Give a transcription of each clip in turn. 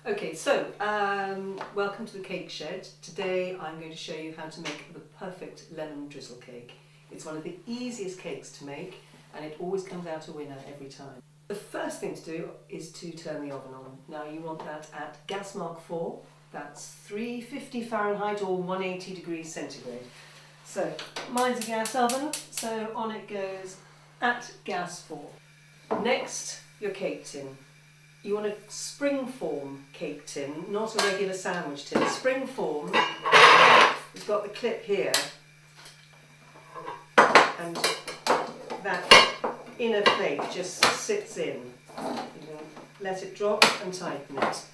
Okay, so welcome to the cake shed. Today I'm going to show you how to make the perfect lemon drizzle cake. It's one of the easiest cakes to make and it always comes out a winner every time. The first thing to do is to turn the oven on. Now you want that at gas mark 4, that's 350 Fahrenheit or 180 degrees centigrade. So mine's a gas oven, so on it goes at gas 4. Next, your cake tin. You want a spring form cake tin, not a regular sandwich tin. Spring form, it's got the clip here, and that inner plate just sits in. You can let it drop and tighten it.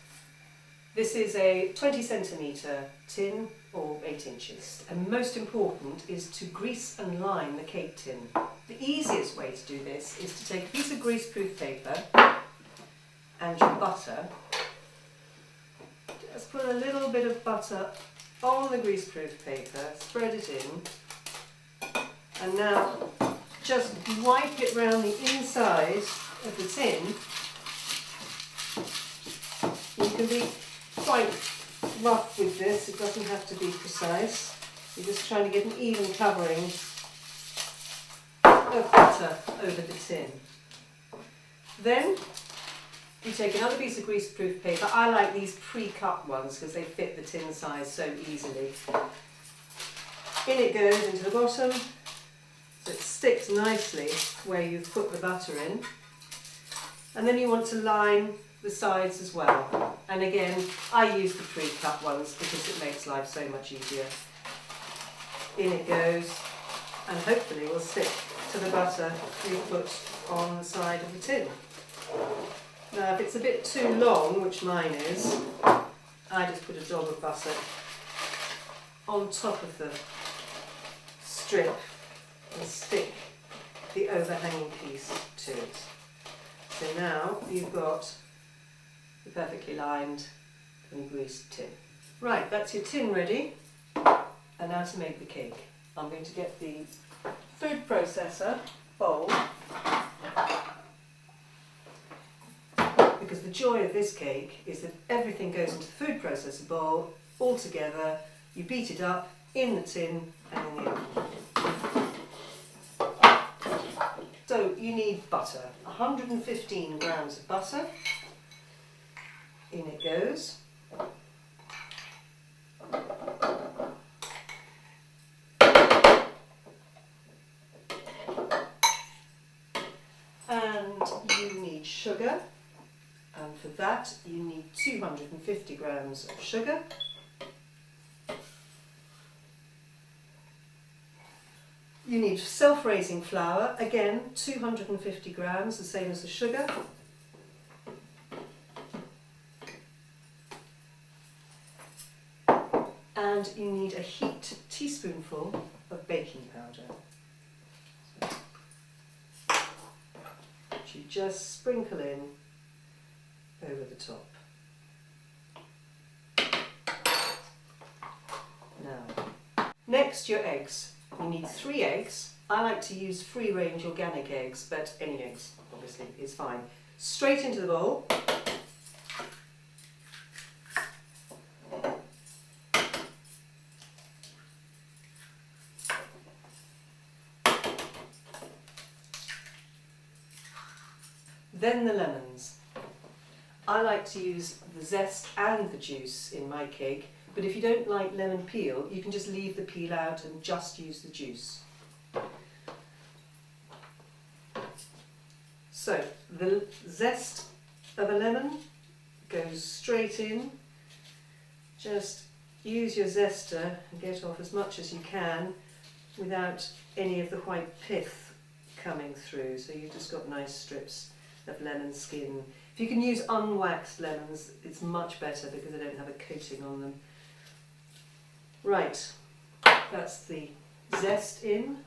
This is a 20 centimetre tin or 8 inches. And most important is to grease and line the cake tin. The easiest way to do this is to take a piece of greaseproof paper and your butter. Just put a little bit of butter on the greaseproof paper, spread it in, and now just wipe it round the inside of the tin. You can be quite rough with this, it doesn't have to be precise. You're just trying to get an even covering of butter over the tin. Then you take another piece of greaseproof paper. I like these pre-cut ones because they fit the tin size so easily. In it goes into the bottom, so it sticks nicely where you've put the butter in. And then you want to line the sides as well. And again, I use the pre-cut ones because it makes life so much easier. In it goes, and hopefully will stick to the butter you put on the side of the tin. Now if it's a bit too long, which mine is, I just put a dab of butter on top of the strip and stick the overhanging piece to it. So now you've got the perfectly lined and greased tin. Right, that's your tin ready. And now to make the cake. I'm going to get the food processor bowl, because the joy of this cake is that everything goes into the food processor bowl all together. You beat it up in the tin and in the oven. So you need butter, 115 grams of butter. In it goes. And you need sugar. And for that you need 250 grams of sugar. You need self-raising flour, again 250 grams, the same as the sugar. And you need a heaped teaspoonful of baking powder, which you just sprinkle in over the top. Now, next your eggs. You need 3 eggs. I like to use free-range organic eggs, but any eggs obviously is fine. Straight into the bowl. Then the lemons. I like to use the zest and the juice in my cake, but if you don't like lemon peel, you can just leave the peel out and just use the juice. So the zest of a lemon goes straight in. Just use your zester and get off as much as you can without any of the white pith coming through, so you've just got nice strips of lemon skin. If you can use unwaxed lemons, it's much better because they don't have a coating on them. Right, that's the zest in.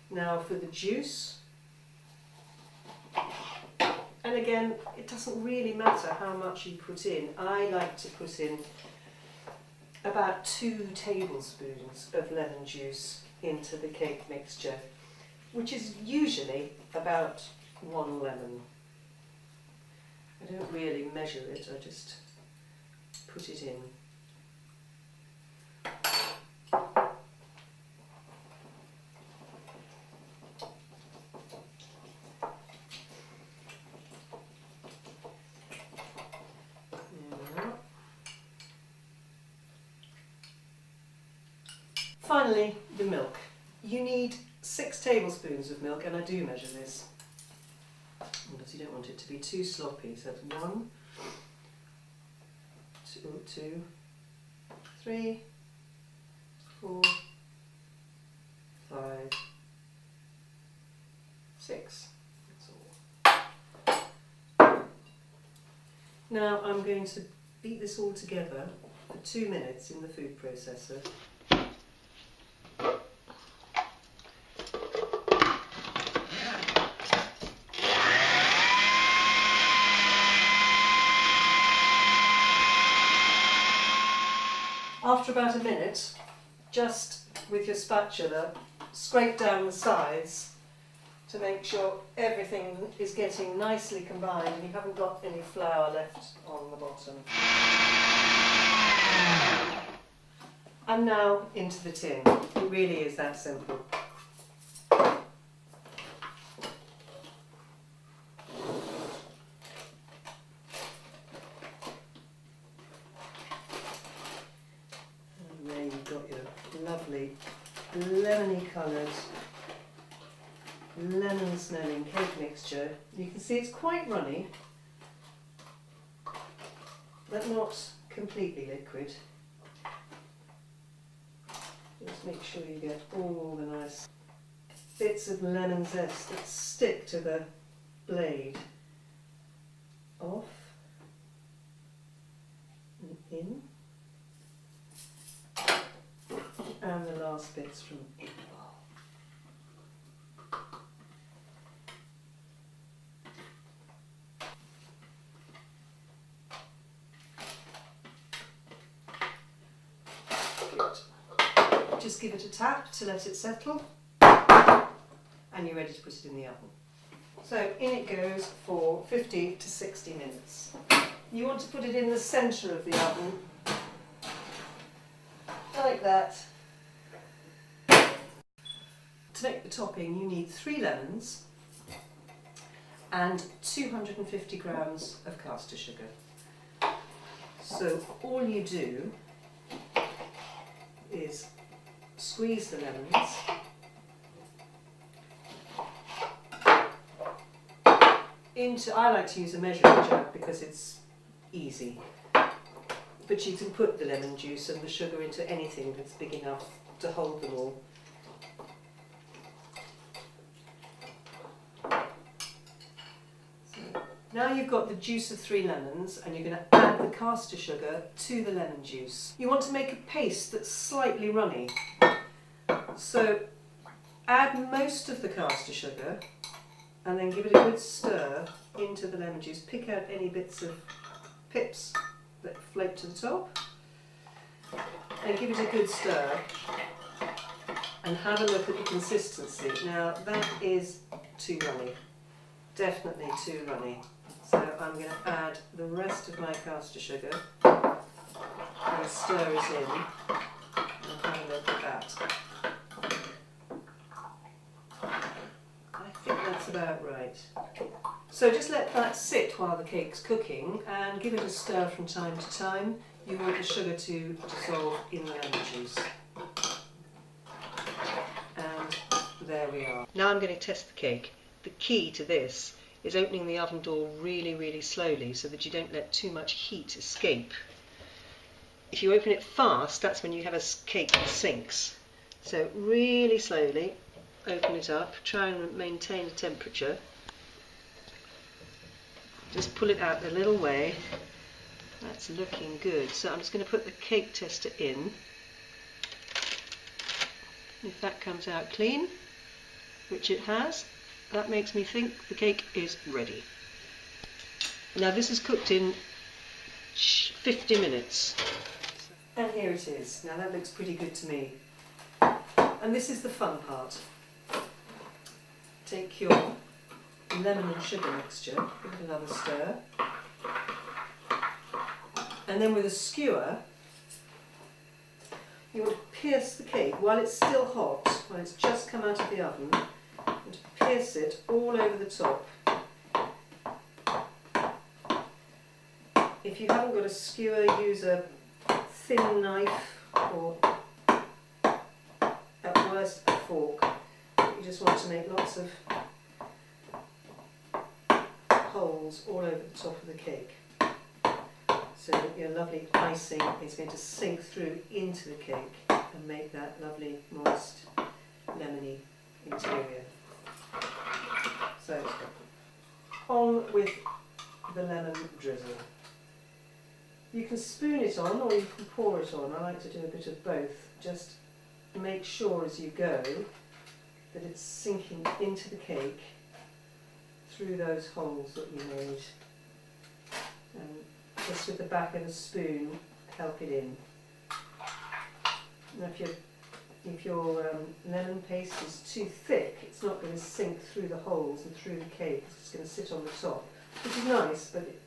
Now for the juice. And again, it doesn't really matter how much you put in. I like to put in about 2 tablespoons of lemon juice into the cake mixture, which is usually about 1 lemon. I don't really measure it, I just put it in. Finally, the milk. You need 6 tablespoons of milk, and I do measure this because you don't want it to be too sloppy. So that's 1, 2, 3, 4, 5, 6. That's all. Now I'm going to beat this all together for 2 minutes in the food processor. After about a minute, just with your spatula, scrape down the sides to make sure everything is getting nicely combined and you haven't got any flour left on the bottom. And now into the tin. It really is that simple. Lovely lemony coloured, lemon smelling cake mixture. You can see it's quite runny, but not completely liquid. Just make sure you get all the nice bits of lemon zest that stick to the blade off and in. And the last bits from in the bowl. Good. Just give it a tap to let it settle, and you're ready to put it in the oven. So in it goes for 50 to 60 minutes. You want to put it in the centre of the oven, like that. To make the topping, you need 3 lemons and 250 grams of caster sugar. So all you do is squeeze the lemons into, I like to use a measuring jug because it's easy, but you can put the lemon juice and the sugar into anything that's big enough to hold them all. Now you've got the juice of 3 lemons and you're going to add the caster sugar to the lemon juice. You want to make a paste that's slightly runny. So add most of the caster sugar and then give it a good stir into the lemon juice. Pick out any bits of pips that float to the top and give it a good stir and have a look at the consistency. Now that is too runny, definitely too runny. So I'm going to add the rest of my caster sugar and stir it in and have a look at that. I think that's about right. So just let that sit while the cake's cooking and give it a stir from time to time. You want the sugar to dissolve in the lemon juice. And there we are. Now I'm going to test the cake. The key to this is opening the oven door really, really slowly so that you don't let too much heat escape. If you open it fast, that's when you have a cake that sinks. So really slowly open it up, try and maintain the temperature. Just pull it out a little way. That's looking good. So I'm just going to put the cake tester in. If that comes out clean, which it has, that makes me think the cake is ready. Now this is cooked in 50 minutes. And here it is. Now that looks pretty good to me. And this is the fun part. Take your lemon and sugar mixture, give it another stir, And then with a skewer, you want to pierce the cake while it's still hot, while it's just come out of the oven, and pierce it all over the top. If you haven't got a skewer, use a thin knife or at worst a fork. You just want to make lots of holes all over the top of the cake so that your lovely icing is going to sink through into the cake and make that lovely moist lemony interior. So on with the lemon drizzle. You can spoon it on or you can pour it on. I like to do a bit of both. Just make sure as you go that it's sinking into the cake through those holes that you made. And just with the back of a spoon, help it in. Now if your lemon paste is too thick, it's not going to sink through the holes and through the cake. It's just going to sit on the top, which is nice, but it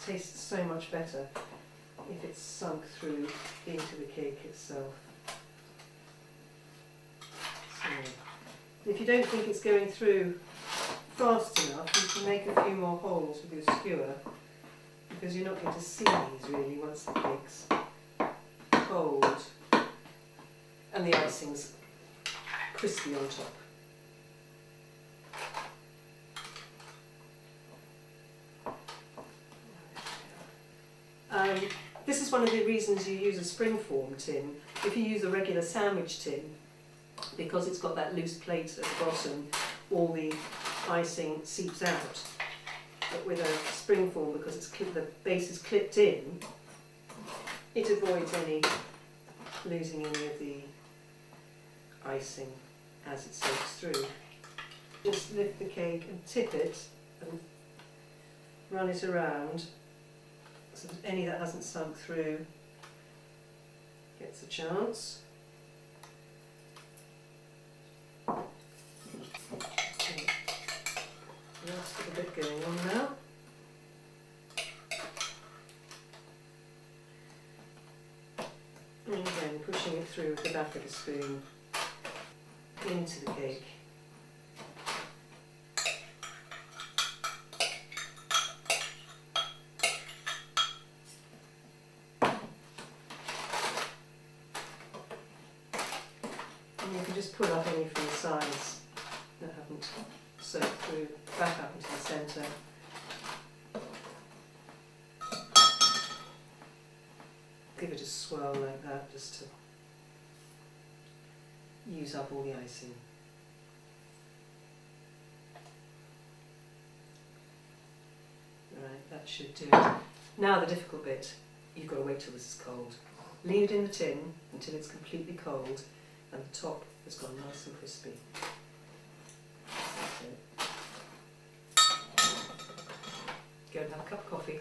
tastes so much better if it's sunk through into the cake itself. So, if you don't think it's going through fast enough, you can make a few more holes with your skewer, because you're not going to see these really once the cake's cold and the icing's crispy on top. This is one of the reasons you use a springform tin. If you use a regular sandwich tin, because it's got that loose plate at the bottom, all the icing seeps out. But with a springform, because the base is clipped in, it avoids losing any of the icing as it soaks through. Just lift the cake and tip it and run it around so that any that hasn't sunk through gets a chance. Okay. Last little bit going on now. And again, pushing it through with the back of the spoon into the cake. And you can just pull up any from the sides that haven't soaked through, back up into the centre. Give it a swirl like that, just to use up all the icing. Right, that should do it. Now the difficult bit, you've got to wait till this is cold. Leave it in the tin until it's completely cold and the top has gone nice and crispy. Go and have a cup of coffee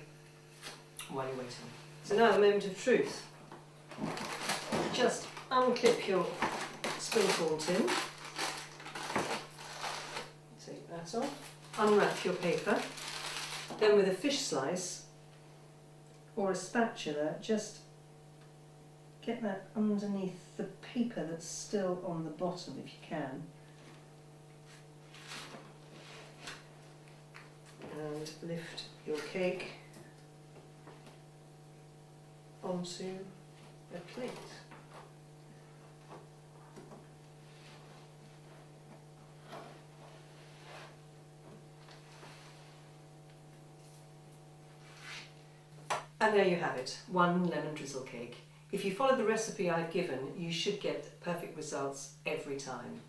while you're waiting. So now the moment of truth. Just unclip your springform tin. Take that off. Unwrap your paper. Then with a fish slice or a spatula, just get that underneath the paper that's still on the bottom if you can. And lift your cake onto a plate. And there you have it, one lemon drizzle cake. If you follow the recipe I've given, you should get perfect results every time.